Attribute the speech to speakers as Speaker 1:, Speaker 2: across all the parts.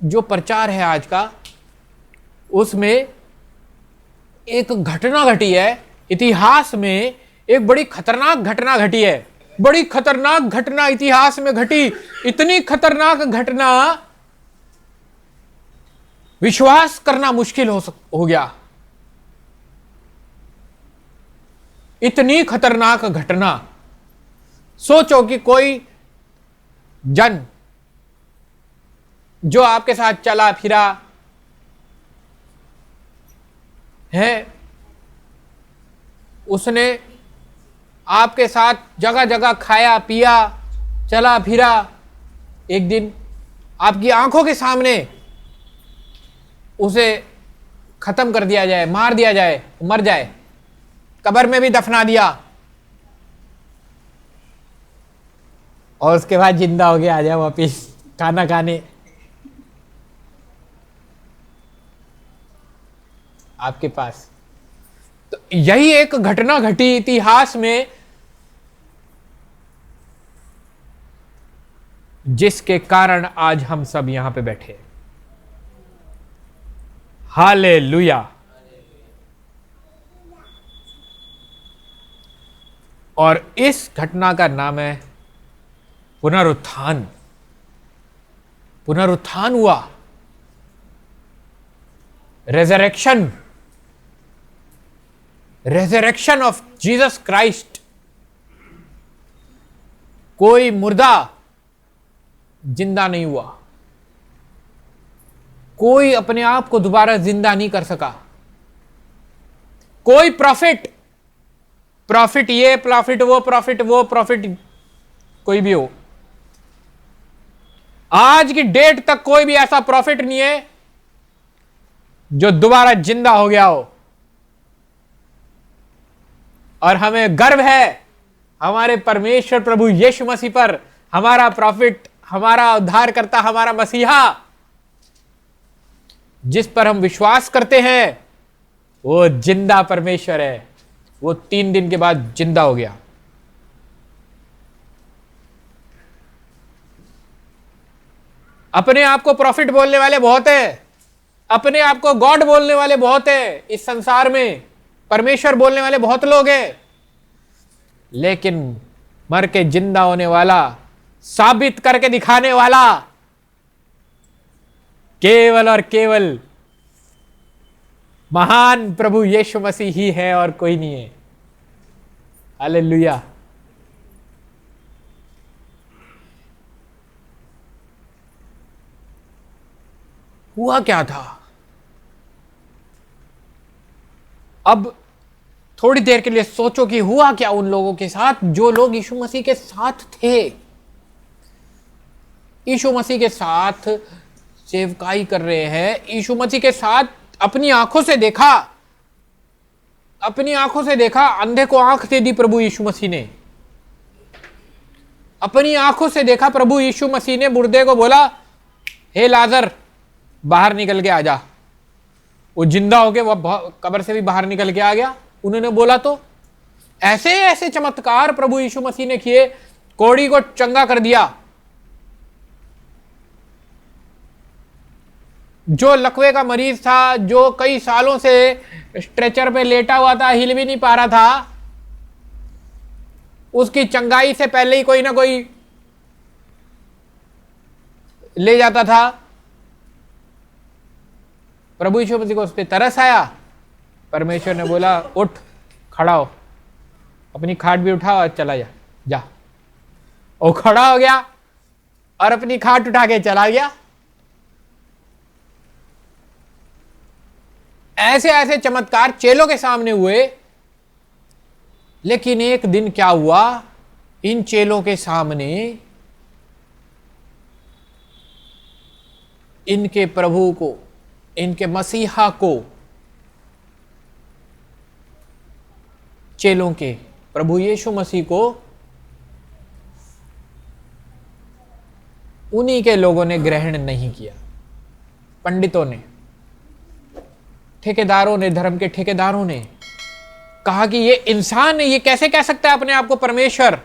Speaker 1: जो प्रचार है आज का, उसमें एक घटना घटी है, इतिहास में एक बड़ी खतरनाक घटना घटी है। बड़ी खतरनाक घटना इतिहास में घटी, इतनी खतरनाक घटना विश्वास करना मुश्किल हो गया। इतनी खतरनाक घटना, सोचो कि कोई जन जो आपके साथ चला फिरा है, उसने आपके साथ जगह जगह खाया पिया, चला फिरा, एक दिन आपकी आंखों के सामने उसे खत्म कर दिया जाए, मार दिया जाए, मर जाए, कब्र में भी दफना दिया, और उसके बाद जिंदा हो गया आ जाए वापिस खाना खाने आपके पास। तो यही एक घटना घटी इतिहास में, जिसके कारण आज हम सब यहां पे बैठे। हालेलुया। और इस घटना का नाम है पुनरुत्थान। पुनरुत्थान हुआ, resurrection, resurrection of Jesus Christ. कोई मुर्दा जिंदा नहीं हुआ, कोई अपने आप को दोबारा जिंदा नहीं कर सका। कोई प्रॉफिट ये, प्रॉफिट वो, प्रॉफिट वो, प्रॉफिट कोई भी हो, आज की डेट तक कोई भी ऐसा प्रॉफिट नहीं है जो दोबारा जिंदा हो गया हो। और हमें गर्व है हमारे परमेश्वर प्रभु यीशु मसीह पर। हमारा प्रॉफिट, हमारा उद्धारकर्ता, हमारा मसीहा, जिस पर हम विश्वास करते हैं, वो जिंदा परमेश्वर है। वो 3 दिन के बाद जिंदा हो गया। अपने आप को प्रॉफिट बोलने वाले बहुत हैं, अपने आप को गॉड बोलने वाले बहुत हैं इस संसार में, परमेश्वर बोलने वाले बहुत लोग हैं, लेकिन मर के जिंदा होने वाला, साबित करके दिखाने वाला केवल और केवल महान प्रभु यीशु मसीह ही है और कोई नहीं है। हालेलुया। हुआ क्या था? अब थोड़ी देर के लिए सोचो कि हुआ क्या उन लोगों के साथ जो लोग यीशु मसीह के साथ थे, यीशु मसीह के साथ सेवकाई कर रहे हैं, यीशु मसीह के साथ अपनी आंखों से देखा, अपनी आंखों से देखा। अंधे को आंख दे दी प्रभु यीशु मसीह ने, अपनी आंखों से देखा प्रभु यीशु मसीह ने। मुर्दे को बोला, हे लाजर बाहर निकल के आ जा। वो जिंदा हो गया, वह कब्र से भी बाहर निकल के आ गया। उन्होंने बोला तो ऐसे ऐसे चमत्कार प्रभु यीशु मसीह ने किए। कोढ़ी को चंगा कर दिया, जो लकवे का मरीज था, जो कई सालों से स्ट्रेचर पे लेटा हुआ था, हिल भी नहीं पा रहा था, उसकी चंगाई से पहले ही कोई ना कोई ले जाता था। प्रभु यीशु मसीह को उस पर तरस आया। परमेश्वर ने बोला, उठ, खड़ा हो, अपनी खाट भी उठा और चला जा। वो खड़ा हो गया और अपनी खाट उठा के चला गया। ऐसे ऐसे चमत्कार चेलों के सामने हुए। लेकिन एक दिन क्या हुआ, इन चेलों के सामने इनके प्रभु को, इनके मसीहा को, चेलों के प्रभु यीशु मसीह को उन्हीं के लोगों ने ग्रहण नहीं किया। पंडितों ने, ठेकेदारों ने, धर्म के ठेकेदारों ने कहा कि ये इंसान है, ये कैसे कह सकता है अपने आप को परमेश्वर।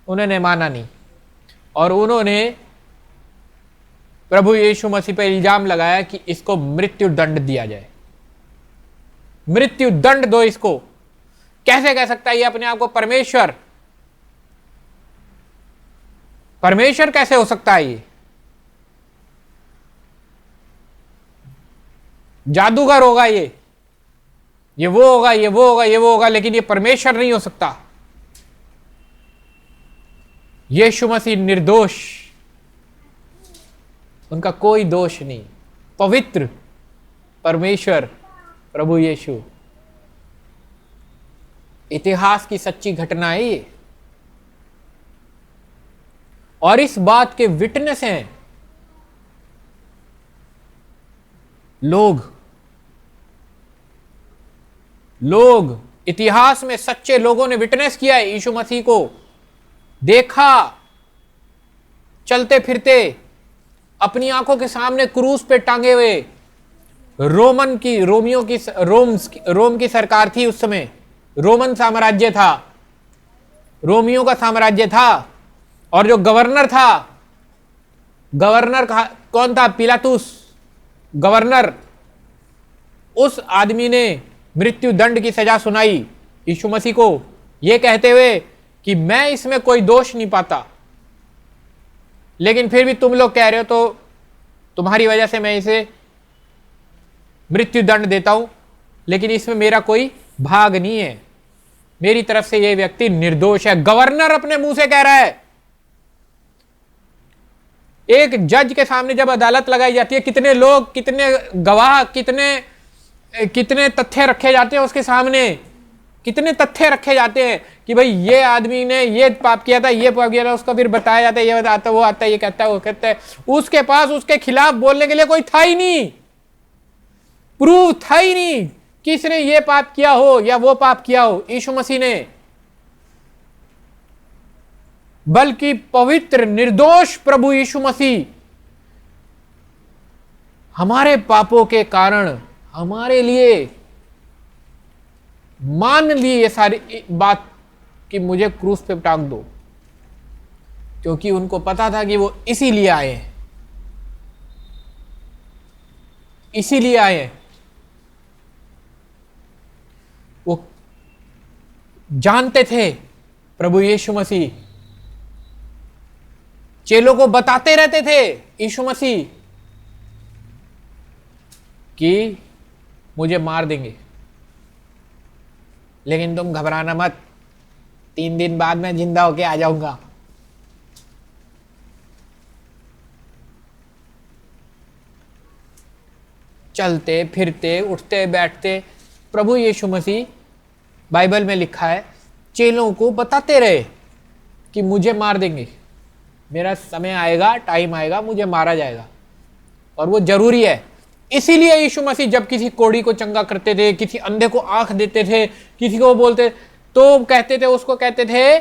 Speaker 1: उन्होंने माना नहीं और उन्होंने प्रभु यीशु मसीह पर इल्जाम लगाया कि इसको मृत्यु दंड दिया जाए, मृत्यु दंड दो इसको। कैसे कह सकता है ये अपने आप को परमेश्वर? परमेश्वर कैसे हो सकता है? ये जादूगर होगा, ये वो होगा, ये वो होगा, ये वो होगा, लेकिन ये परमेश्वर नहीं हो सकता। यीशु मसीह निर्दोष, उनका कोई दोष नहीं, पवित्र परमेश्वर प्रभु यीशु। इतिहास की सच्ची घटना है ये, और इस बात के विटनेस हैं लोग इतिहास में सच्चे लोगों ने विटनेस किया है, यीशु मसीह को देखा चलते फिरते, अपनी आंखों के सामने क्रूस पे टांगे हुए। रोम की सरकार थी उस समय, रोमन साम्राज्य था, रोमियों का साम्राज्य था, और जो गवर्नर कौन था? पिलातुस गवर्नर। उस आदमी ने मृत्यु दंड की सजा सुनाई यीशु मसीह को, यह कहते हुए कि मैं इसमें कोई दोष नहीं पाता, लेकिन फिर भी तुम लोग कह रहे हो तो तुम्हारी वजह से मैं इसे मृत्यु दंड देता हूं, लेकिन इसमें मेरा कोई भाग नहीं है, मेरी तरफ से यह व्यक्ति निर्दोष है। गवर्नर अपने मुंह से कह रहा है। एक जज के सामने जब अदालत लगाई जाती है, कितने लोग, कितने गवाह, कितने तथ्य रखे जाते हैं उसके सामने, कितने तथ्य रखे जाते हैं कि भाई ये आदमी ने ये पाप किया था, ये पाप किया था, उसको फिर बताया जाता है, ये बताता है, वो आता है, ये कहता है, वो कहता है। उसके पास उसके खिलाफ बोलने के लिए कोई था ही नहीं, प्रूफ था ही नहीं कि इसने ये पाप किया हो या वो पाप किया हो। यीशु मसीह ने, बल्कि पवित्र निर्दोष प्रभु यीशु मसीह हमारे पापों के कारण हमारे लिए मान ली ये सारी बात कि मुझे क्रूस पे टांग दो, क्योंकि उनको पता था कि वो इसीलिए आए हैं, इसीलिए आए हैं। वो जानते थे प्रभु यीशु मसीह, चेलों को बताते रहते थे यीशु मसीह कि मुझे मार देंगे, लेकिन तुम घबराना मत, 3 दिन बाद मैं जिंदा होके आ जाऊंगा। चलते फिरते उठते बैठते प्रभु यीशु मसीह, बाइबल में लिखा है, चेलों को बताते रहे कि मुझे मार देंगे, मेरा समय आएगा, टाइम आएगा, मुझे मारा जाएगा, और वो जरूरी है। इसीलिए यीशु मसीह जब किसी कोढ़ी को चंगा करते थे, किसी अंधे को आंख देते थे, किसी को बोलते तो कहते थे, उसको कहते थे,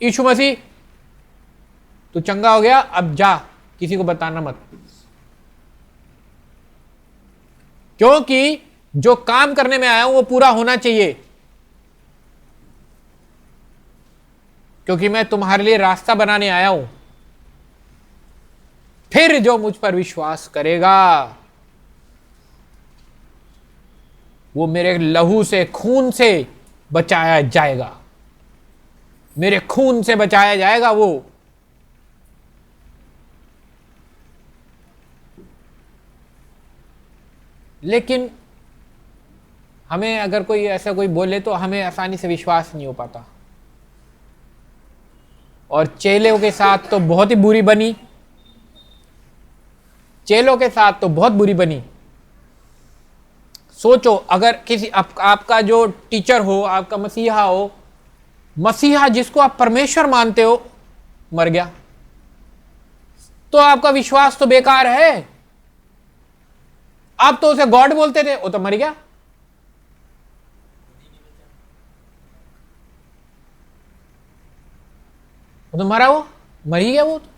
Speaker 1: यीशु मसीह तू चंगा हो गया, अब जा, किसी को बताना मत, क्योंकि जो काम करने में आया हूं वो पूरा होना चाहिए, क्योंकि मैं तुम्हारे लिए रास्ता बनाने आया हूं। फिर जो मुझ पर विश्वास करेगा वो मेरे लहू से, खून से बचाया जाएगा, मेरे खून से बचाया जाएगा वो। लेकिन हमें अगर कोई ऐसा कोई बोले तो हमें आसानी से विश्वास नहीं हो पाता, और चेलों के साथ तो बहुत ही बुरी बनी, चेलों के साथ तो बहुत बुरी बनी। सोचो, अगर किसी आपका जो टीचर हो, आपका मसीहा हो, मसीहा जिसको आप परमेश्वर मानते हो, मर गया, तो आपका विश्वास तो बेकार है। आप तो उसे गॉड बोलते थे, वो तो मर गया। वो तो मरा, वो मर ही गया। वो तो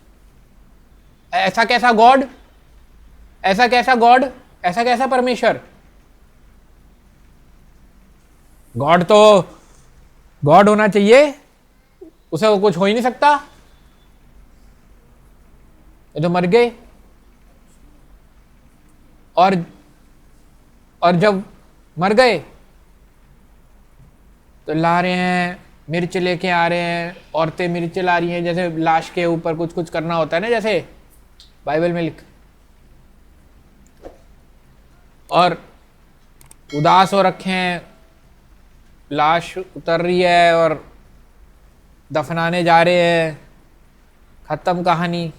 Speaker 1: ऐसा कैसा गॉड, ऐसा कैसा गॉड, ऐसा कैसा परमेश्वर? गॉड तो गॉड होना चाहिए, उसे वो कुछ हो ही नहीं सकता। ये तो मर गए, और जब मर गए तो ला रहे हैं, मिर्च लेके आ रहे हैं, औरतें मिर्च ला रही हैं, जैसे लाश के ऊपर कुछ कुछ करना होता है ना, जैसे बाइबल में लिख, और उदास हो रखे हैं, लाश उतर रही है और दफनाने जा रहे हैं, खत्म कहानी।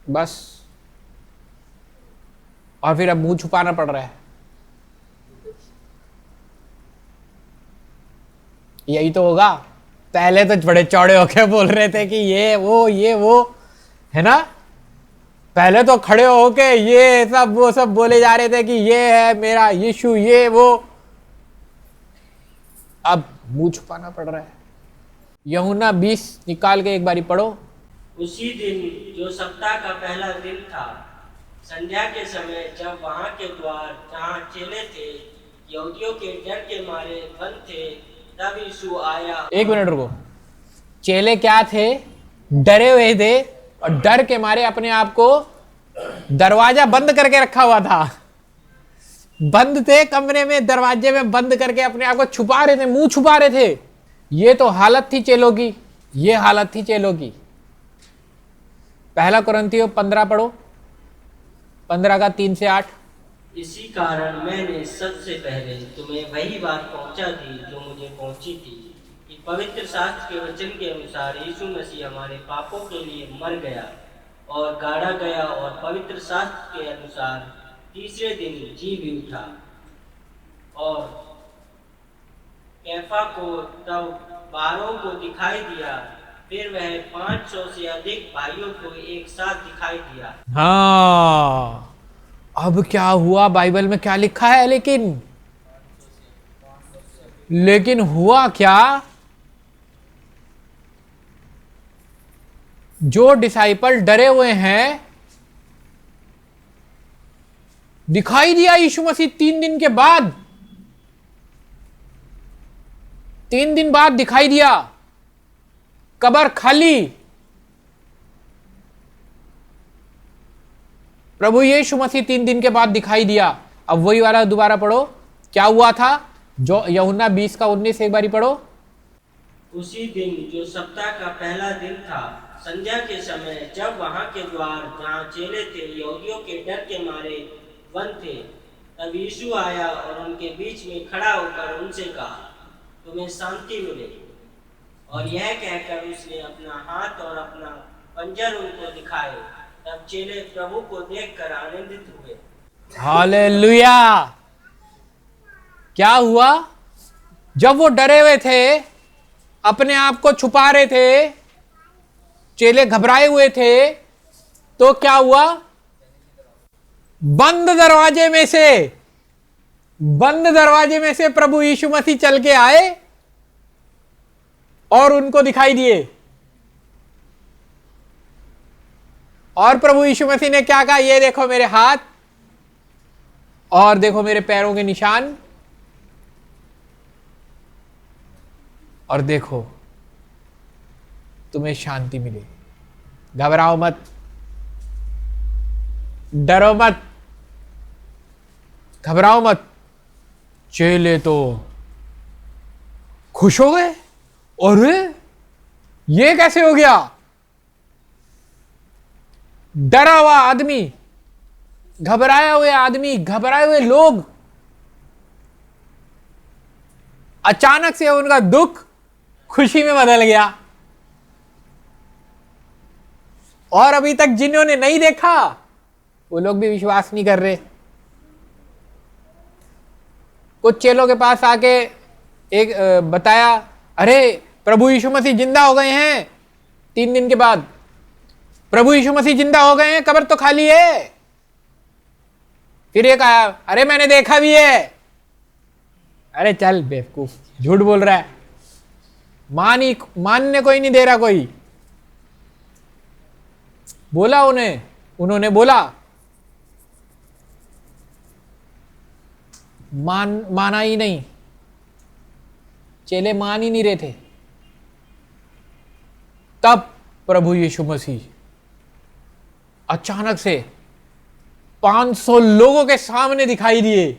Speaker 1: बस। और फिर अब मुंह छुपाना पड़ रहा है। यही तो होगा। पहले तो बड़े चौड़े होके बोल रहे थे कि ये वो है ना, पहले तो खड़े होके ये सब वो सब बोले जा रहे थे कि ये है मेरा यीशु, ये वो। अब मुंह छुपाना पड़ रहा है। यूहन्ना 20 निकाल के एक बारी पढ़ो।
Speaker 2: उसी दिन जो सप्ताह का पहला दिन था, संध्या के समय, जब वहां के द्वार जहां चेले थे यहूदियों के डर के मारे बंद थे, तब यीशु आया।
Speaker 1: एक मिनट रुको। चेले क्या थे? डरे हुए थे और डर के मारे अपने आप को दरवाजा बंद करके रखा हुआ था। बंद थे कमरे में, दरवाजे में बंद करके अपने आप को छुपा रहे थे, मुंह छुपा रहे थे। ये तो हालत थी चेलों की, ये हालत थी चेलों की। पहला कुरिन्थियों 15 पढ़ो, 15 का 3 से 8।
Speaker 2: इसी कारण मैंने सबसे पहले तुम्हें वही बात पहुंचा दी जो मुझे पहुंची थी, कि पवित्र शास्त्र के वचन के अनुसार यीशु मसीह हमारे पापों के लिए मर गया और गाड़ा गया, और पवित्र शास्त्र के अनुसार तीसरे दिन जी भी उठा। और कैफा को तब 12 को दिखाई दिया, फिर वह 500 से अधिक भाइयों को एक साथ दिखाई दिया।
Speaker 1: हाँ, अब क्या हुआ? बाइबल में क्या लिखा है? लेकिन हुआ क्या? जो डिसाइपल डरे हुए हैं, दिखाई दिया यीशु मसीह 3 दिन के बाद। 3 दिन बाद दिखाई दिया, कब्र खाली। प्रभु यीशु मसीह 3 दिन के बाद दिखाई दिया। अब वही वाला दोबारा पढ़ो, क्या हुआ था? जो यूहन्ना 20 का 19 एक बारी पढ़ो।
Speaker 2: उसी दिन जो सप्ताह का पहला दिन था, संध्या के समय, जब वहां के द्वार जहां चेले थे यहूदियों के डर के मारे बंद थे, तब यीशु आया और उनके बीच में खड़ा होकर उनसे कहा, तुम्हें शांति मिले। और यह कहकर उसने अपना हाथ और अपना पंजर उनको दिखाए। तब चेले प्रभु को देखकर आनंदित हुए।
Speaker 1: हालेलुया। क्या हुआ? जब वो डरे हुए थे, अपने आप को छुपा रहे थे, चेले घबराए हुए थे, तो क्या हुआ? बंद दरवाजे में से प्रभु यीशु मसीह चल के आए और उनको दिखाई दिए। और प्रभु यीशु मसीह ने क्या कहा? ये देखो मेरे हाथ, और देखो मेरे पैरों के निशान, और देखो तुम्हें शांति मिले। घबराओ मत, डरो मत, घबराओ मत। चेले तो खुश हो गए, और ये कैसे हो गया? डरा हुआ आदमी, घबराए हुए लोग, अचानक से उनका दुख खुशी में बदल गया। और अभी तक जिन्होंने नहीं देखा, वो लोग भी विश्वास नहीं कर रहे। कुछ चेलों के पास आके एक बताया, अरे प्रभु यीशु मसीह जिंदा हो गए हैं। 3 दिन के बाद प्रभु यीशु मसीह जिंदा हो गए हैं, कब्र तो खाली है। फिर एक आया, अरे मैंने देखा भी है। अरे चल बेवकूफ, झूठ बोल रहा है, मानने कोई नहीं दे रहा। कोई बोला उन्होंने बोला, माना ही नहीं। चेले मान ही नहीं रहे थे। तब प्रभु यीशु मसीह अचानक से 500 लोगों के सामने दिखाई दिए।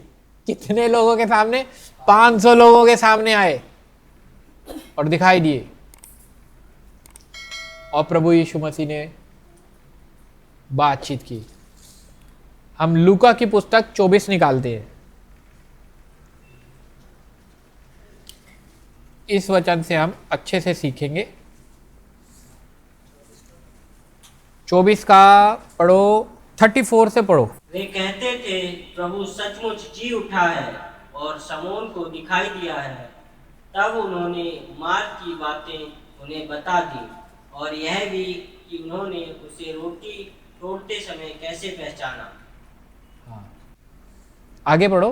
Speaker 1: कितने लोगों के सामने? 500 लोगों के सामने आए और दिखाई दिए। और प्रभु यीशु मसीह ने बातचीत की। हम लूका की पुस्तक 24 निकालते हैं। इस वचन से हम अच्छे से सीखेंगे। 24 का पढ़ो, 34 से पढ़ो।
Speaker 2: वे कहते थे, प्रभु सचमुच जी उठा है और शमौन को दिखाई दिया है। तब उन्होंने मार्ग की बातें उन्हें बता दी और यह भी कि उन्होंने उसे रोटी तोड़ते समय कैसे पहचाना।
Speaker 1: आगे पढ़ो।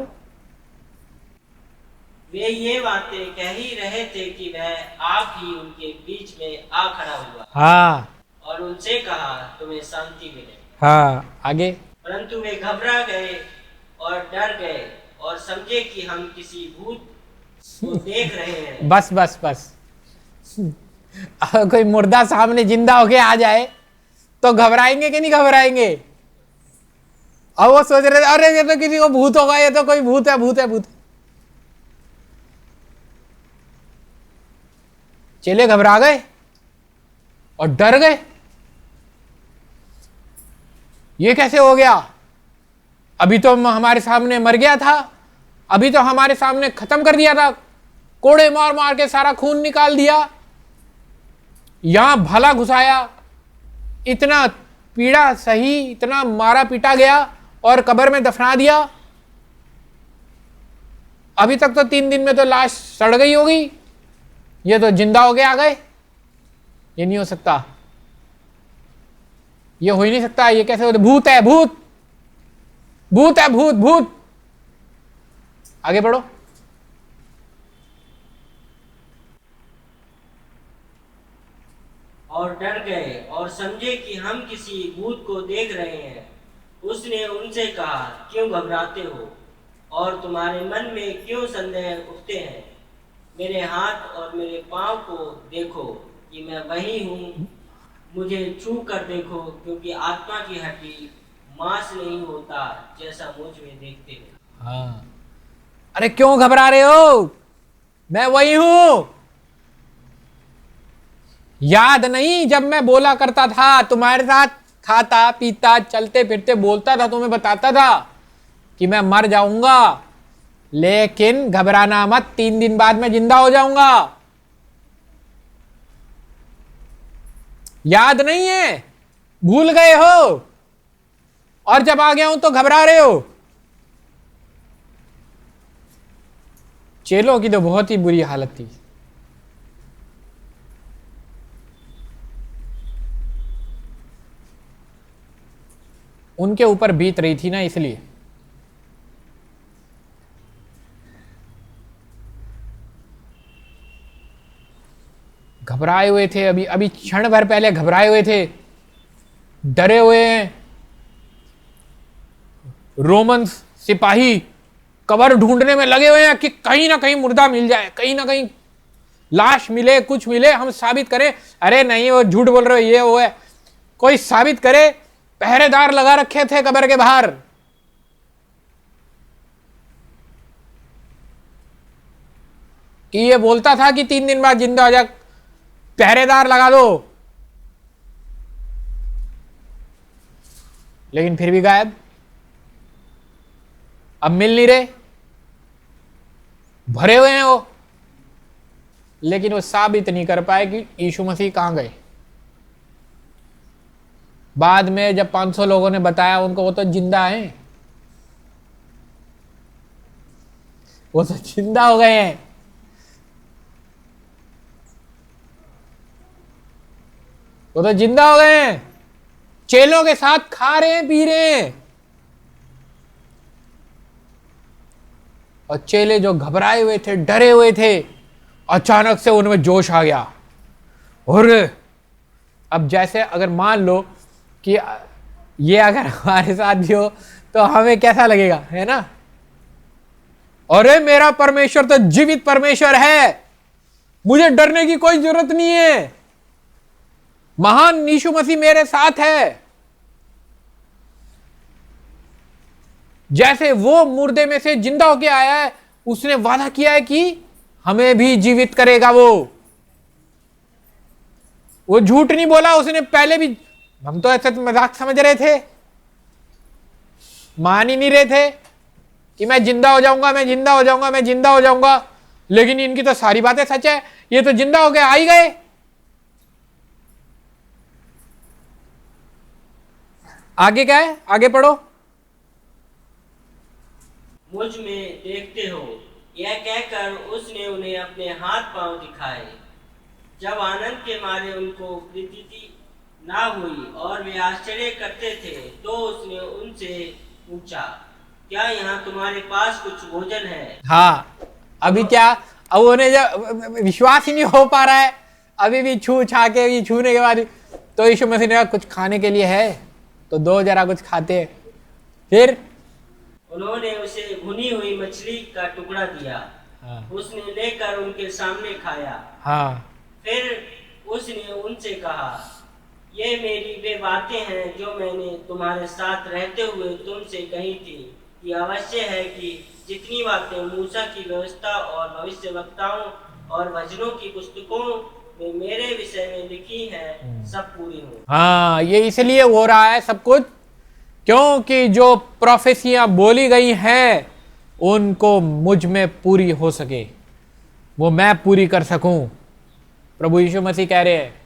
Speaker 2: वे ये बातें कह ही रहे थे कि वह आप ही उनके बीच में आ खड़ा हुआ
Speaker 1: हाँ
Speaker 2: और उनसे कहा, तुम्हें शांति मिले।
Speaker 1: हाँ, आगे।
Speaker 2: परंतु वे घबरा गए और डर गए और समझे कि हम किसी भूत को देख रहे हैं।
Speaker 1: बस बस बस। अगर कोई मुर्दा सामने जिंदा होके आ जाए तो घबराएंगे कि नहीं घबराएंगे? और वो सोच रहे थे, अरे ये तो किसी को भूत होगा, ये तो कोई भूत है, भूत है, भूत है। चेले घबरा गए और डर गए। ये कैसे हो गया? अभी तो हमारे सामने मर गया था, अभी तो हमारे सामने खत्म कर दिया था, कोड़े मार मार के सारा खून निकाल दिया, यहां भला घुसाया, इतना पीड़ा सही, इतना मारा पीटा गया और कब्र में दफना दिया। अभी तक तो 3 दिन में तो लाश सड़ गई होगी, ये तो जिंदा हो गए आ गए। ये नहीं हो सकता, ये हो ही नहीं सकता। ये कैसे होता? भूत है, भूत, भूत है, भूत, भूत। आगे बढ़ो।
Speaker 2: और डर गए और समझे कि हम किसी भूत को देख रहे हैं। उसने उनसे कहा, क्यों घबराते हो और तुम्हारे मन में क्यों संदेह उठते हैं? मेरे हाथ और मेरे पांव को देखो कि मैं वही हूँ। मुझे छू कर देखो, क्योंकि आत्मा की हड्डी मांस नहीं होता जैसा मुझ में देखते हो।
Speaker 1: हाँ, अरे क्यों घबरा रहे हो? मैं वही हूं। याद नहीं जब मैं बोला करता था तुम्हारे साथ, खाता पीता चलते फिरते बोलता था, तुम्हें बताता था कि मैं मर जाऊंगा, लेकिन घबराना मत, 3 दिन बाद मैं जिंदा हो जाऊंगा। याद नहीं है? भूल गए हो? और जब आ गया हूं तो घबरा रहे हो? चेलों की तो बहुत ही बुरी हालत थी। उनके ऊपर बीत रही थी ना, इसलिए। घबराए हुए थे, अभी अभी क्षण भर पहले घबराए हुए थे, डरे हुए हैं। रोमन सिपाही कब्र ढूंढने में लगे हुए हैं कि कहीं ना कहीं मुर्दा मिल जाए, कहीं ना कहीं लाश मिले, कुछ मिले, हम साबित करें। अरे नहीं, वो झूठ बोल रहे हो, ये वो है, कोई साबित करे। पहरेदार लगा रखे थे कब्र के बाहर। कि ये बोलता था कि 3 दिन बाद जिंदा हो जा, पहरेदार लगा दो, लेकिन फिर भी गायब। अब मिल नहीं रहे, भरे हुए हैं वो, लेकिन वो साबित नहीं कर पाए कि यीशु मसीह कहां गए। बाद में जब 500 लोगों ने बताया उनको, वो तो जिंदा हैं, वो तो जिंदा हो गए हैं। वो तो जिंदा हो गए हैं, चेलों के साथ खा रहे हैं, पी रहे हैं। और चेले जो घबराए हुए थे, डरे हुए थे, अचानक से उनमें जोश आ गया। और अब जैसे अगर मान लो कि ये अगर हमारे साथ भी हो तो हमें कैसा लगेगा, है ना? अरे मेरा परमेश्वर तो जीवित परमेश्वर है, मुझे डरने की कोई जरूरत नहीं है, महान यीशु मसीह मेरे साथ है। जैसे वो मुर्दे में से जिंदा होके आया है, उसने वादा किया है कि हमें भी जीवित करेगा। वो झूठ नहीं बोला उसने पहले भी। हम तो ऐसा मजाक समझ रहे थे, मान ही नहीं रहे थे कि मैं जिंदा हो जाऊंगा, मैं जिंदा हो जाऊंगा, मैं जिंदा हो जाऊंगा। लेकिन इनकी तो सारी बातें सच है, ये तो जिंदा हो गए, आ ही गए। आगे क्या है, आगे पढ़ो।
Speaker 2: मुझ में देखते हो, यह कहकर उसने उन्हें अपने हाथ पांव दिखाए। जब आनंद के मारे उनको प्रतीति ना हुई और वे आश्चर्य करते थे, तो उसने उनसे पूछा, क्या यहाँ तुम्हारे पास कुछ भोजन है?
Speaker 1: हाँ, अभी क्या, अब उन्हें जब विश्वास ही नहीं हो पा रहा है, अभी भी छू छा के भी छूने के बाद, तो यीशु मसीह ने कहा कुछ खाने के लिए है तो दो, जरा कुछ खाते हैं। फिर
Speaker 2: उन्होंने उसे भुनी हुई मछली का टुकड़ा दिया।
Speaker 1: हाँ,
Speaker 2: उसने लेकर उनके सामने खाया।
Speaker 1: हाँ,
Speaker 2: फिर उसने उनसे कहा, ये मेरी वे बातें हैं जो मैंने तुम्हारे साथ रहते हुए तुमसे कही थी, कि अवश्य है कि जितनी बातें मूसा की व्यवस्था और भविष्यवक्ताओं और भजनों की पुस्तकों में मेरे विषय में लिखी हैं, सब पूरी हो।
Speaker 1: हाँ, ये इसलिए हो रहा है सब कुछ, क्योंकि जो प्रोफेसियां बोली गई हैं उनको मुझ में पूरी हो सके, वो मैं पूरी कर सकूं। प्रभु यीशु मसीह कह रहे हैं,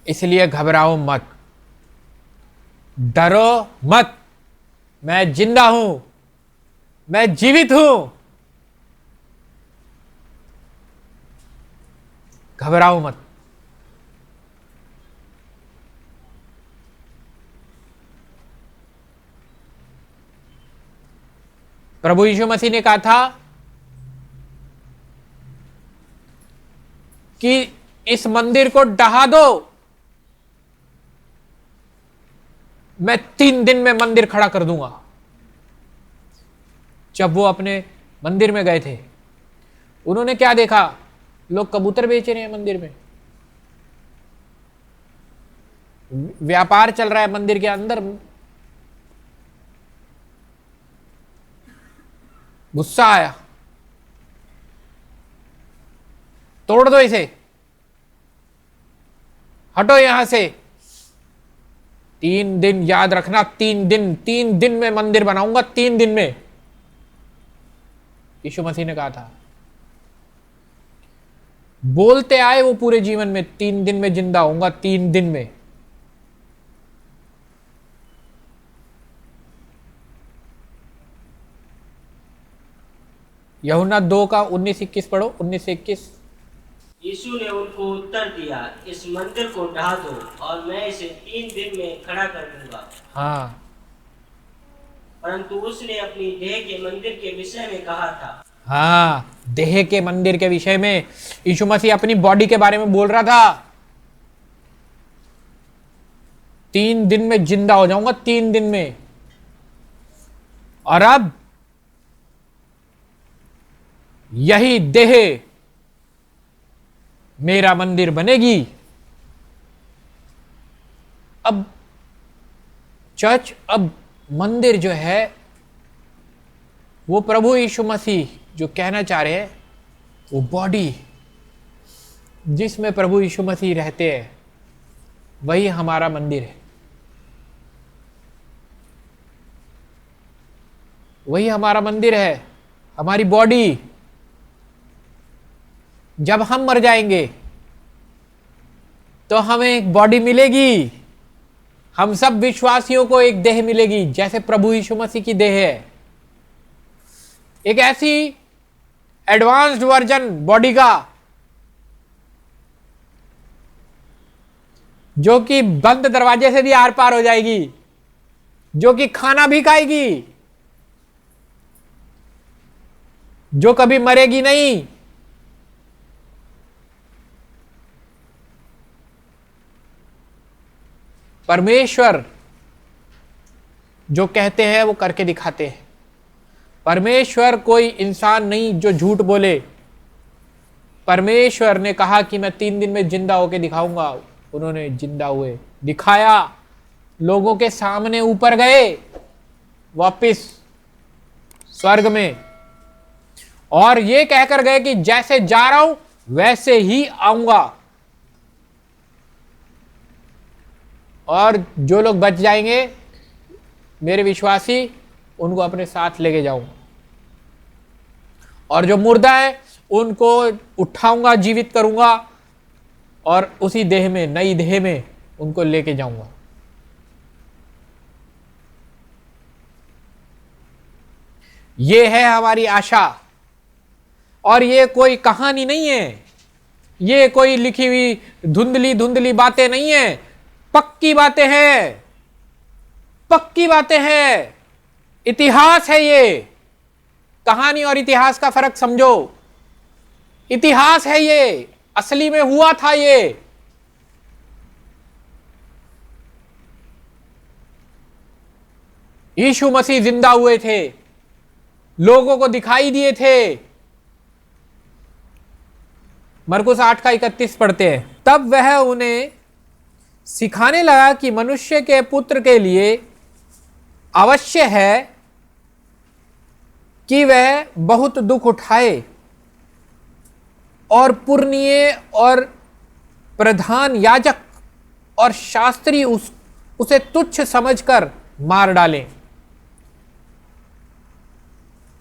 Speaker 1: इसलिए घबराओ मत, डरो मत, मैं जिंदा हूं, मैं जीवित हूं, घबराओ मत। प्रभु यीशु मसीह ने कहा था कि इस मंदिर को ढहा दो, मैं 3 दिन में मंदिर खड़ा कर दूंगा। जब वो अपने मंदिर में गए थे, उन्होंने क्या देखा? लोग कबूतर बेच रहे हैं मंदिर में, व्यापार चल रहा है मंदिर के अंदर। गुस्सा आया, तोड़ दो इसे, हटो यहां से। 3 दिन याद रखना, 3 दिन में मंदिर बनाऊंगा, 3 दिन में, यीशु मसीह ने कहा था। बोलते आए वो पूरे जीवन में, 3 दिन में जिंदा होऊंगा, 3 दिन में। यूहन्ना 2 का 19-21 पढ़ो, 19-21।
Speaker 2: यीशु ने उनको उत्तर दिया, इस मंदिर को ढा दो और मैं इसे 3 दिन में खड़ा कर दूंगा।
Speaker 1: हाँ,
Speaker 2: परंतु उसने अपनी देह के मंदिर के विषय में कहा था।
Speaker 1: हाँ, देह के मंदिर के विषय में यीशु मसीह अपनी बॉडी के बारे में बोल रहा था। 3 दिन में जिंदा हो जाऊंगा, 3 दिन में। और अब यही देह मेरा मंदिर बनेगी। अब चर्च, अब मंदिर जो है वो प्रभु यीशु मसीह जो कहना चाह रहे हैं, वो बॉडी जिसमें प्रभु यीशु मसीह रहते हैं, वही हमारा मंदिर है, वही हमारा मंदिर है, हमारी बॉडी। जब हम मर जाएंगे तो हमें एक बॉडी मिलेगी, हम सब विश्वासियों को एक देह मिलेगी, जैसे प्रभु यीशु मसीह की देह है। एक ऐसी एडवांस्ड वर्जन बॉडी का जो कि बंद दरवाजे से भी आर पार हो जाएगी, जो कि खाना भी खाएगी, जो कभी मरेगी नहीं। परमेश्वर जो कहते हैं वो करके दिखाते हैं। परमेश्वर कोई इंसान नहीं जो झूठ बोले। परमेश्वर ने कहा कि मैं 3 दिन में जिंदा होके दिखाऊंगा, उन्होंने जिंदा हुए, दिखाया, लोगों के सामने ऊपर गए वापिस स्वर्ग में, और ये कहकर गए कि जैसे जा रहा हूं वैसे ही आऊंगा, और जो लोग बच जाएंगे मेरे विश्वासी, उनको अपने साथ लेके जाऊंगा, और जो मुर्दा है उनको उठाऊंगा, जीवित करूंगा, और उसी देह में, नई देह में उनको लेके जाऊंगा। ये है हमारी आशा, और ये कोई कहानी नहीं है, ये कोई लिखी हुई धुंधली धुंधली बातें नहीं है, पक्की बातें हैं, पक्की बातें हैं, इतिहास है ये। कहानी और इतिहास का फर्क समझो, इतिहास है ये, असली में हुआ था ये। यीशु मसीह जिंदा हुए थे, लोगों को दिखाई दिए थे। मरकुस 8:31 पढ़ते हैं, तब वह उन्हें सिखाने लगा कि मनुष्य के पुत्र के लिए अवश्य है कि वह बहुत दुख उठाए, और पुरनिये और प्रधान याजक और शास्त्री उसे तुच्छ समझकर मार डालें।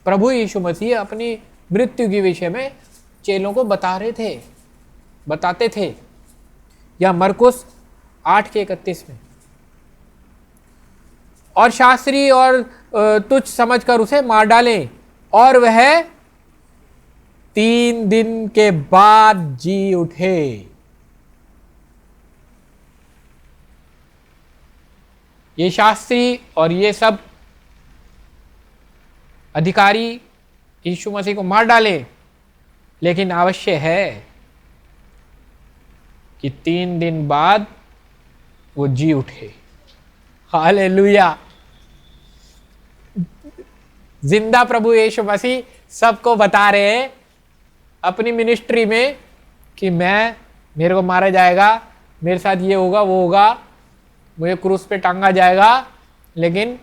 Speaker 1: प्रभु यीशु मसीह अपनी मृत्यु के विषय में चेलों को बताते थे, या मरकुस 8:31 में, और शास्त्री और तुच्छ समझकर उसे मार डालें, और वह 3 दिन के बाद जी उठे। ये शास्त्री और ये सब अधिकारी यीशु मसीह को मार डालें, लेकिन आवश्यक है कि 3 दिन बाद वो जी उठे। हालेलुया। जिंदा प्रभु यीशु मसीह सबको बता रहे हैं अपनी मिनिस्ट्री में कि मेरे को मारा जाएगा, मेरे साथ ये होगा, वो होगा, मुझे क्रूस पे टांगा जाएगा, लेकिन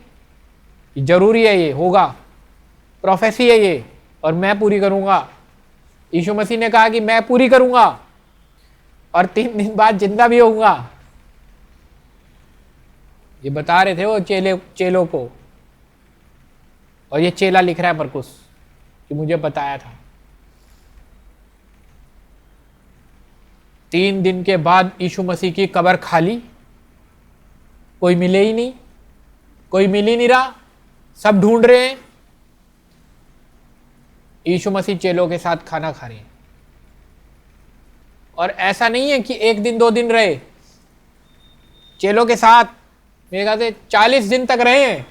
Speaker 1: जरूरी है, ये होगा, प्रोफेसी है ये, और मैं पूरी करूंगा। यीशु मसीह ने कहा कि मैं पूरी करूंगा और 3 दिन बाद जिंदा भी होऊंगा। ये बता रहे थे वो चेलों को, और ये चेला लिख रहा है मरकुस कि मुझे बताया था। 3 दिन के बाद यीशु मसीह की कब्र खाली, कोई मिले ही नहीं, कोई मिल ही नहीं रहा, सब ढूंढ रहे हैं। यीशु मसीह चेलों के साथ खाना खा रहे हैं, और ऐसा नहीं है कि 1 दिन 2 दिन रहे, चेलों के साथ मेरे ख्याल से 40 दिन तक रहे हैं।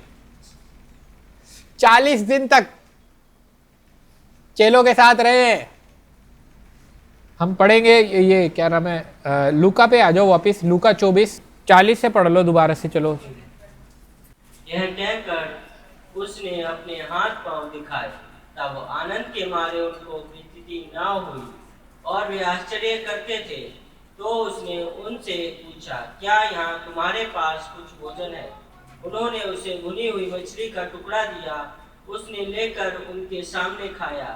Speaker 1: 40 दिन तक चेलों के साथ रहे हैं। हम पढ़ेंगे, ये क्या नाम है, लूका पे आ जाओ वापिस, लूका 24:40 से पढ़ लो दोबारा से। चलो।
Speaker 2: यह कहकर उसने अपने हाथ पांव दिखाए, तब आनंद के मारे उनको प्रतीति न हुई और वे आश्चर्य करते थे। तो उसने उनसे पूछा, क्या यहाँ तुम्हारे पास कुछ भोजन है? उन्होंने उसे भुनी हुई मछली का टुकड़ा दिया, उसने लेकर उनके सामने खाया।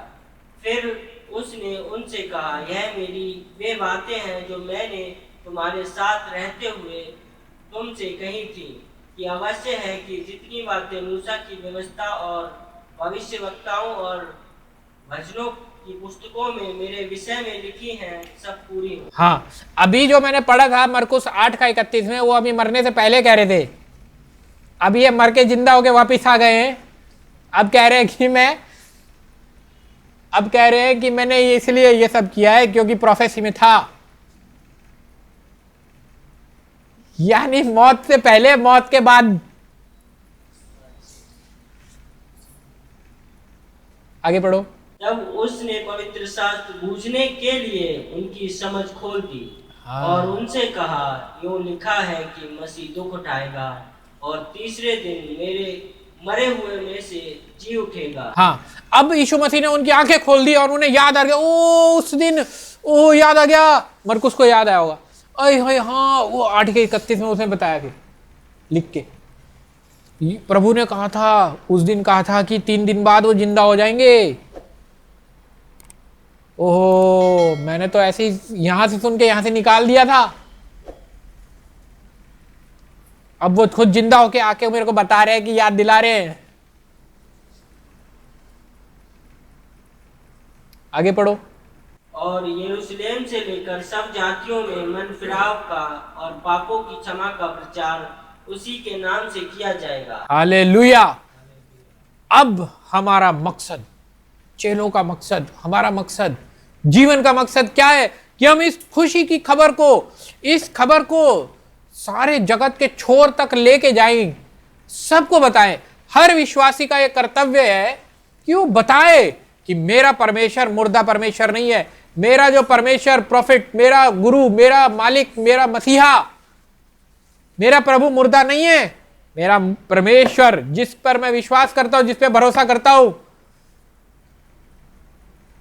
Speaker 2: फिर उसने उनसे कहा, यह मेरी वे बातें हैं जो मैंने तुम्हारे साथ रहते हुए तुमसे कही थी, कि अवश्य है कि जितनी बातें मूसा की व्यवस्था और भविष्यवक्ताओं और भजनों की पुस्तकों में मेरे विषय में लिखी हैं, सब पूरी हो।
Speaker 1: हाँ, अभी जो मैंने पढ़ा था मरकुस 8:31 में, वो अभी मरने से पहले कह रहे थे। अभी ये मर के जिंदा होके वापिस आ गए हैं। अब कह रहे हैं कि मैंने इसलिए ये सब किया है क्योंकि प्रोफेसी में था, यानी मौत से पहले, मौत के बाद। आगे पढ़ो।
Speaker 2: जब उसने पवित्र शास्त्र बूझने के लिए उनकी समझ खोल दी,
Speaker 1: हाँ।
Speaker 2: और उनसे कहा, यूं लिखा है कि मसीह दुख उठाएगा और तीसरे दिन मेरे मरे हुए में से जी उठेगा।
Speaker 1: हाँ, अब यीशु मसीह ने उनकी आंखें खोल दी और उन्हें याद आ गया, ओ उस दिन, ओ याद आ गया, मरकुस को याद आया होगा, अरे हाय, हाँ वो 8:31 में उसने बताया, फिर लिख के प्रभु ने कहा था, उस दिन कहा था कि 3 दिन बाद वो जिंदा हो जाएंगे। ओहो, मैंने तो ऐसे ही यहां से सुन के यहां से निकाल दिया था। अब वो खुद जिंदा होके आके मेरे को बता रहे हैं कि याद दिला रहे हैं। आगे पढ़ो।
Speaker 2: और यरूशलेम से लेकर सब जातियों में मन फिराव का और पापों की क्षमा का प्रचार उसी के नाम से किया जाएगा।
Speaker 1: हालेलुया। अब हमारा मकसद, चेलों का मकसद, हमारा मकसद, जीवन का मकसद क्या है? कि हम इस खुशी की खबर को, इस खबर को सारे जगत के छोर तक लेके जाएं, सबको बताएं। हर विश्वासी का यह कर्तव्य है कि वो बताए कि मेरा परमेश्वर मुर्दा परमेश्वर नहीं है। मेरा जो परमेश्वर, प्रॉफिट, मेरा गुरु, मेरा मालिक, मेरा मसीहा, मेरा प्रभु मुर्दा नहीं है। मेरा परमेश्वर जिस पर मैं विश्वास करता हूं, जिस पे भरोसा करता हूं,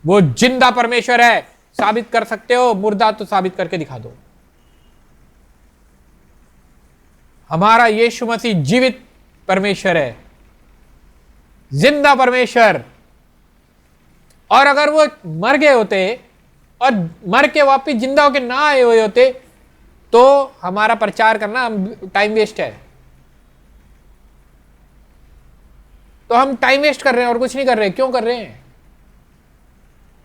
Speaker 1: वो जिंदा परमेश्वर है। साबित कर सकते हो? मुर्दा तो साबित करके दिखा दो। हमारा यीशु मसीह जीवित परमेश्वर है, जिंदा परमेश्वर। और अगर वो मर गए होते और मर के वापिस जिंदा होके ना आए हुए होते तो हमारा प्रचार करना टाइम वेस्ट है। तो हम टाइम वेस्ट कर रहे हैं और कुछ नहीं कर रहे। क्यों कर रहे हैं?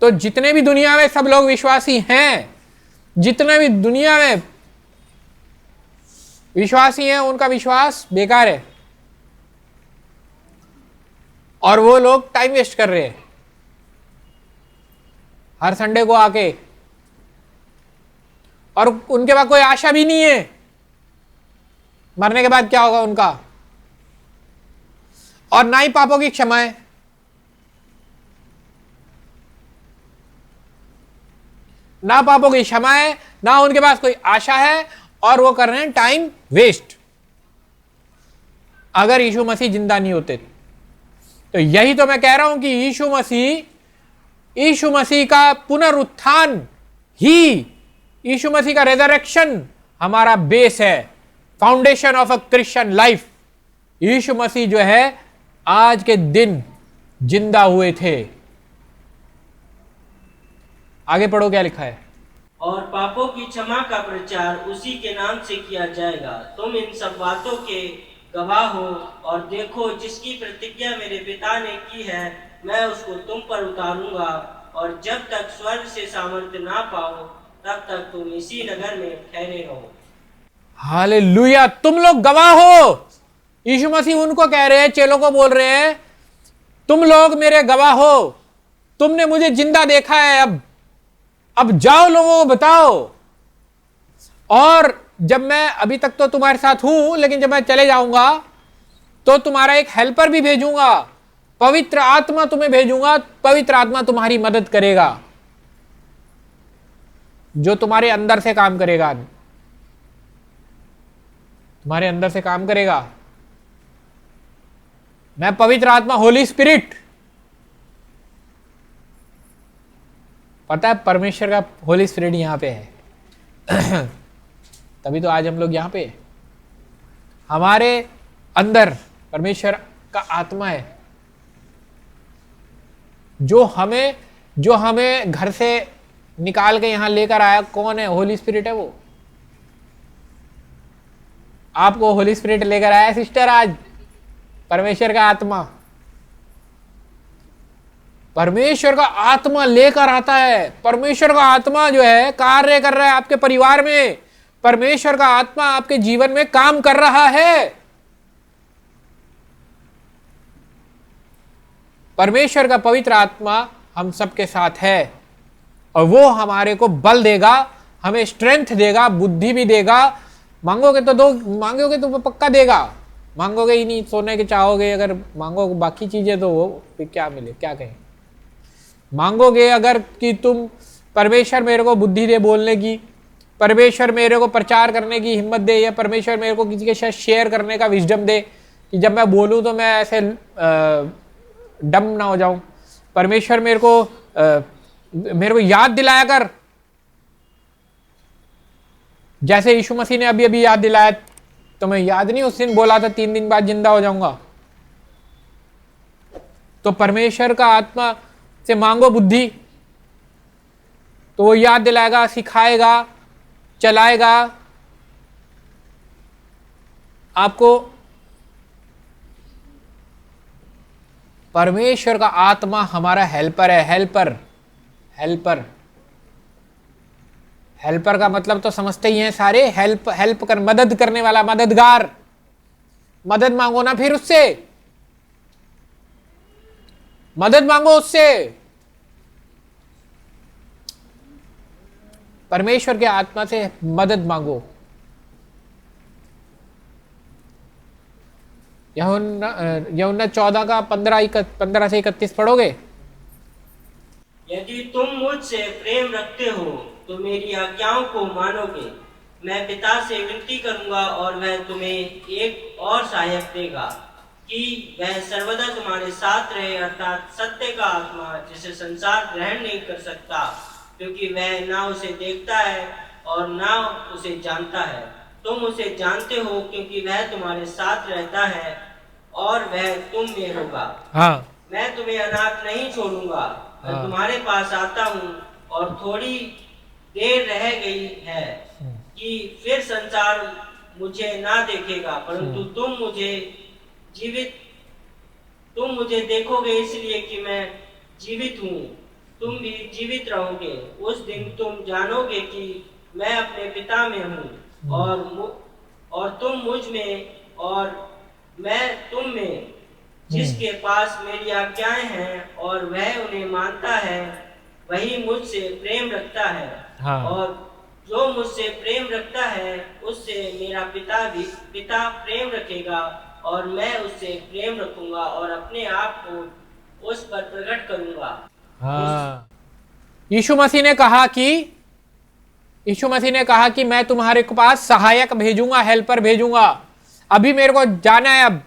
Speaker 1: तो जितने भी दुनिया में सब लोग विश्वासी हैं, जितने भी दुनिया में विश्वासी हैं, उनका विश्वास बेकार है और वो लोग टाइम वेस्ट कर रहे हैं हर संडे को आके, और उनके पास कोई आशा भी नहीं है मरने के बाद क्या होगा उनका, और ना ही पापों की क्षमा है। ना पापों की क्षमा है, ना उनके पास कोई आशा है, और वो कर रहे हैं टाइम वेस्ट। अगर यीशु मसीह जिंदा नहीं होते तो यही तो मैं कह रहा हूं कि यीशु मसीह का पुनरुत्थान ही, यीशु मसीह का रेजरेक्शन हमारा बेस है, foundation of a Christian life. यीशु मसीह जो है आज के दिन जिंदा हुए थे। आगे पढ़ो क्या लिखा है।
Speaker 2: और पापों की क्षमा का प्रचार उसी के नाम से किया जाएगा। तुम इन सब बातों के गवाह हो। और देखो, जिसकी प्रतिज्ञा मेरे पिता ने की है, मैं उसको तुम पर उतारूंगा। और जब तक स्वर्ग से सामर्थ्य ना पाओ, तब तक तुम इसी नगर में ठहरे रहो।
Speaker 1: हालेलुया। तुम लोग गवाह हो। यीशु मसीह उनको कह रहे हैं, चेलों को बोल रहे हैं, तुम लोग मेरे गवाह हो। तुमने मुझे जिंदा देखा है। अब जाओ, लोगों को बताओ। और जब मैं, अभी तक तो तुम्हारे साथ हूं, लेकिन जब मैं चले जाऊंगा तो तुम्हारा एक हेल्पर भी भेजूंगा, पवित्र आत्मा तुम्हें भेजूंगा। पवित्र आत्मा तुम्हारी मदद करेगा, जो तुम्हारे अंदर से काम करेगा, तुम्हारे अंदर से काम करेगा। मैं पवित्र आत्मा, होली स्पिरिट, पता है परमेश्वर का होली स्पिरिट यहां पे है तभी तो आज हम लोग यहां पे हैं। हमारे अंदर परमेश्वर का आत्मा है, जो हमें घर से निकाल के यहां लेकर आया। कौन है? होली स्पिरिट है वो। आपको होली स्पिरिट लेकर आया सिस्टर आज, परमेश्वर का आत्मा। परमेश्वर का आत्मा लेकर आता है। परमेश्वर का आत्मा जो है कार्य कर रहा है आपके परिवार में। परमेश्वर का आत्मा आपके जीवन में काम कर रहा है। परमेश्वर का पवित्र आत्मा हम सबके साथ है और वो हमारे को बल देगा, हमें स्ट्रेंथ देगा, बुद्धि भी देगा। मांगोगे तो पक्का देगा। मांगोगे ही नहीं, सोने के चाहोगे, अगर मांगोगे बाकी चीजें तो वो फिर क्या मिले, क्या कहें। मांगोगे अगर कि तुम परमेश्वर मेरे को बुद्धि दे बोलने की, परमेश्वर मेरे को प्रचार करने की हिम्मत दे, या परमेश्वर मेरे को किसी के साथ शेयर करने का विजडम दे कि जब मैं बोलूं तो मैं ऐसे डम ना हो जाऊं। परमेश्वर मेरे को याद दिलाया कर जैसे यीशु मसीह ने अभी अभी याद दिलाया, तुम्हें याद नहीं उस दिन बोला था 3 दिन बाद जिंदा हो जाऊंगा। तो परमेश्वर का आत्मा से मांगो बुद्धि, तो वो याद दिलाएगा, सिखाएगा, चलाएगा आपको। परमेश्वर का आत्मा हमारा हेल्पर है। हेल्पर हेल्पर हेल्पर का मतलब तो समझते ही हैं सारे। हेल्प कर, मदद करने वाला, मददगार। मदद मांगो ना फिर उससे, मदद मांगो उससे। परमेश्वर के आत्मा से मदद मांगो। यूहन्ना 14 का 15 से 31 पढ़ोगे।
Speaker 2: यदि तुम मुझसे प्रेम रखते हो तो मेरी आज्ञाओं को मानोगे। मैं पिता से विनती करूंगा और वह तुम्हें एक और सहायक देगा कि वह सर्वदा तुम्हारे साथ रहे, अर्थात सत्य का आत्मा, जिसे संसार ग्रहण नहीं कर सकता क्योंकि वह ना उसे देखता है और ना उसे जानता है। तुम उसे जानते हो क्योंकि वह तुम्हारे साथ रहता है और वह तुम में होगा।
Speaker 1: हाँ,
Speaker 2: मैं तुम्हें अनाथ नहीं छोड़ूंगा, मैं तुम्हारे पास आता हूँ। और थोड़ी देर रह गई है कि फिर संसार मुझे ना देखेगा, परंतु तुम मुझे देखोगे, इसलिए कि मैं जीवित हूँ। तुम भी जीवित रहोगे। उस दिन तुम जानोगे कि मैं अपने पिता में हूँ और तुम मुझ में और मैं तुम में। जिसके पास मेरी आज्ञाएं हैं और वह उन्हें मानता है, वही मुझसे प्रेम रखता है।
Speaker 1: हाँ।
Speaker 2: और जो मुझसे प्रेम रखता है उससे मेरा पिता प्रेम रखेगा और मैं उससे प्रेम रखूंगा और अपने आप को उस पर प्रकट करूंगा।
Speaker 1: हाँ। यीशु मसीह ने कहा कि मैं तुम्हारे पास सहायक भेजूंगा, हेल्पर भेजूंगा। अभी मेरे को जाना है,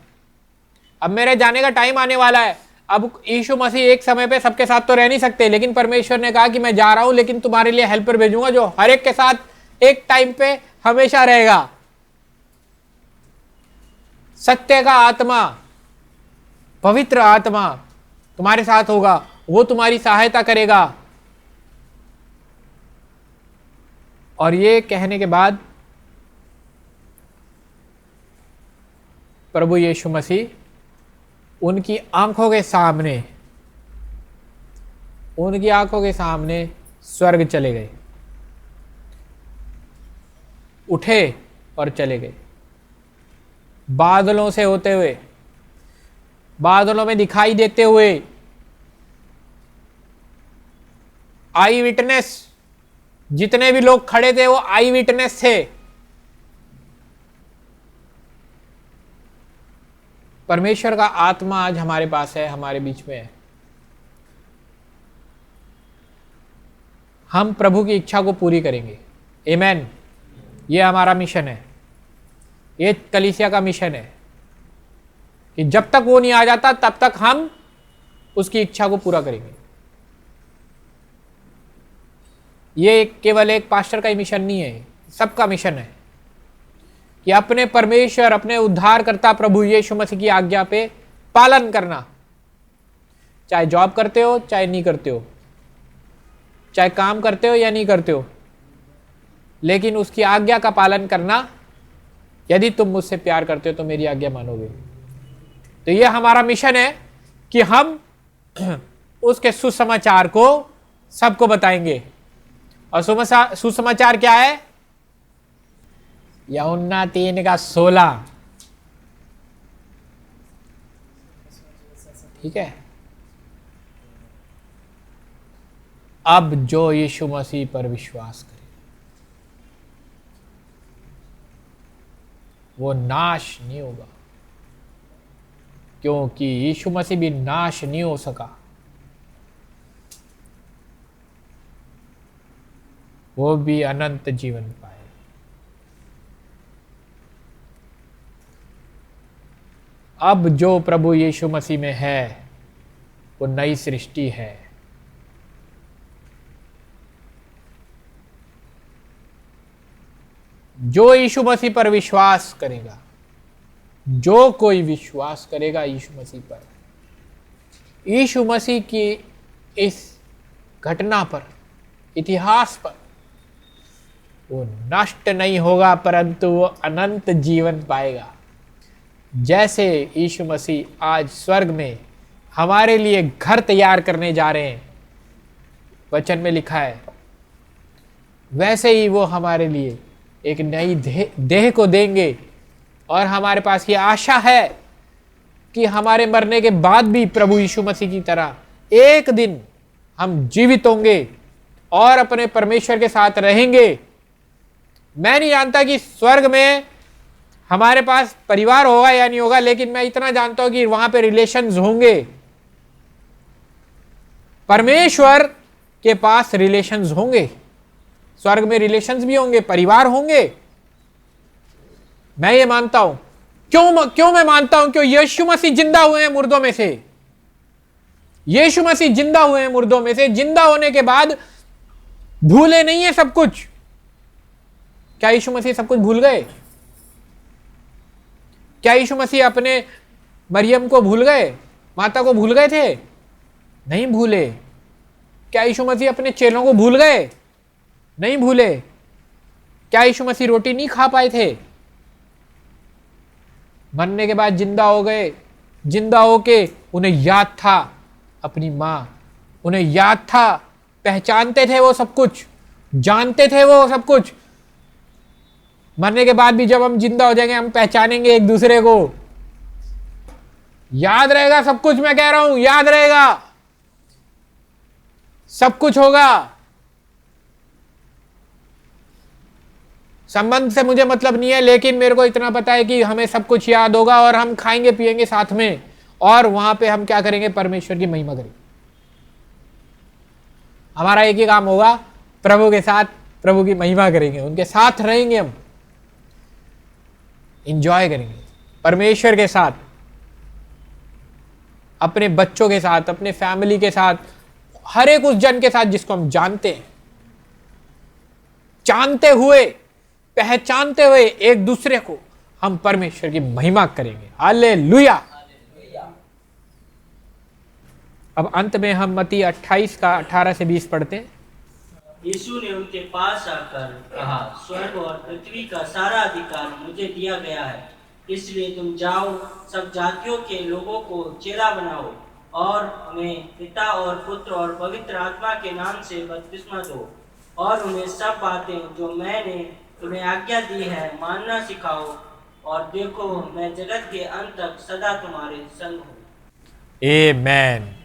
Speaker 1: अब मेरे जाने का टाइम आने वाला है। अब यीशु मसीह एक समय पे सबके साथ तो रह नहीं सकते, लेकिन परमेश्वर ने कहा कि मैं जा रहा हूं, लेकिन तुम्हारे लिए हेल्पर भेजूंगा जो हर एक के साथ एक टाइम पे हमेशा रहेगा। सत्य का आत्मा, पवित्र आत्मा तुम्हारे साथ होगा, वो तुम्हारी सहायता करेगा। और ये कहने के बाद प्रभु यीशु मसीह उनकी आंखों के सामने स्वर्ग चले गए, उठे और चले गए। बादलों से होते हुए, बादलों में दिखाई देते हुए। आई विटनेस, जितने भी लोग खड़े थे वो आई विटनेस थे। परमेश्वर का आत्मा आज हमारे पास है, हमारे बीच में है। हम प्रभु की इच्छा को पूरी करेंगे। आमेन। ये हमारा मिशन है, ये कलीसिया का मिशन है कि जब तक वो नहीं आ जाता तब तक हम उसकी इच्छा को पूरा करेंगे। ये केवल एक पास्टर का ही मिशन नहीं है, सबका मिशन है कि अपने परमेश्वर, अपने उद्धारकर्ता प्रभु यीशु मसीह की आज्ञा पे पालन करना। चाहे जॉब करते हो, चाहे नहीं करते हो, चाहे काम करते हो या नहीं करते हो, लेकिन उसकी आज्ञा का पालन करना। यदि तुम मुझसे प्यार करते हो तो मेरी आज्ञा मानोगे। तो यह हमारा मिशन है कि हम उसके सुसमाचार को सबको बताएंगे। और सुसमाचार क्या है? यूहन्ना 3:16। ठीक है। अब जो यीशु मसीह पर विश्वास करे वो नाश नहीं होगा, क्योंकि यीशु मसीह भी नाश नहीं हो सका। वो भी अनंत जीवन पाए। अब जो प्रभु यीशु मसीह में है वो नई सृष्टि है। जो यीशु मसीह पर विश्वास करेगा, जो कोई विश्वास करेगा यीशु मसीह पर, यीशु मसीह की इस घटना पर, इतिहास पर, वो नष्ट नहीं होगा परंतु वो अनंत जीवन पाएगा। जैसे यीशु मसीह आज स्वर्ग में हमारे लिए घर तैयार करने जा रहे हैं, वचन में लिखा है, वैसे ही वो हमारे लिए एक नई देह को देंगे। और हमारे पास ये आशा है कि हमारे मरने के बाद भी प्रभु यीशु मसीह की तरह एक दिन हम जीवित होंगे और अपने परमेश्वर के साथ रहेंगे। मैं नहीं जानता कि स्वर्ग में हमारे पास परिवार होगा या नहीं होगा, लेकिन मैं इतना जानता हूं कि वहां पे रिलेशंस होंगे। परमेश्वर के पास रिलेशंस होंगे, स्वर्ग में रिलेशंस भी होंगे, परिवार होंगे। मैं ये मानता हूं। क्यों मैं मानता हूं? क्यों? यीशु मसीह जिंदा हुए हैं मुर्दों में से। यीशु मसीह जिंदा हुए हैं मुर्दों में से। जिंदा होने के बाद भूले नहीं है सब कुछ। क्या यीशु मसीह सब कुछ भूल गए? क्या यीशु मसीह अपने मरियम को भूल गए, माता को भूल गए थे? नहीं भूले। क्या यीशु मसीह अपने चेलों को भूल गए? नहीं भूले। क्या यीशु मसीह रोटी नहीं खा पाए थे? मरने के बाद जिंदा हो गए। जिंदा होके उन्हें याद था अपनी मां, उन्हें याद था, पहचानते थे वो सब कुछ, जानते थे वो सब कुछ। मरने के बाद भी जब हम जिंदा हो जाएंगे हम पहचानेंगे एक दूसरे को। याद रहेगा सब कुछ। मैं कह रहा हूं याद रहेगा, सब कुछ होगा। संबंध से मुझे मतलब नहीं है, लेकिन मेरे को इतना पता है कि हमें सब कुछ याद होगा और हम खाएंगे पिएंगे साथ में, और वहां पे हम क्या करेंगे? परमेश्वर की महिमा करेंगे। हमारा एक ही काम होगा, प्रभु के साथ प्रभु की महिमा करेंगे, उनके साथ रहेंगे, हम इंजॉय करेंगे परमेश्वर के साथ, अपने बच्चों के साथ, अपने फैमिली के साथ, हर एक उस जन के साथ जिसको हम जानते हैं। जानते हुए, पहचानते हुए एक दूसरे को हम परमेश्वर की महिमा करेंगे। हालेलुया। अब अंत में हम मत्ती 28 का 18 से 20 पढ़ते हैं।
Speaker 2: यीशु ने उनके पास आकर कहा, स्वर्ग और पृथ्वी का सारा अधिकार मुझे दिया गया है, इसलिए तुम जाओ, सब जातियों के लोगों को चेला बनाओ और उन्हें पिता और पुत्र और पवित्र आत्मा के नाम से बपतिस्मा दो, और उन्हें सब बातें जो मैंने तुम्हें आज्ञा दी है मानना सिखाओ, और देखो मैं जगत के अंत तक सदा तुम्हारे संग हूँ।
Speaker 1: आमीन।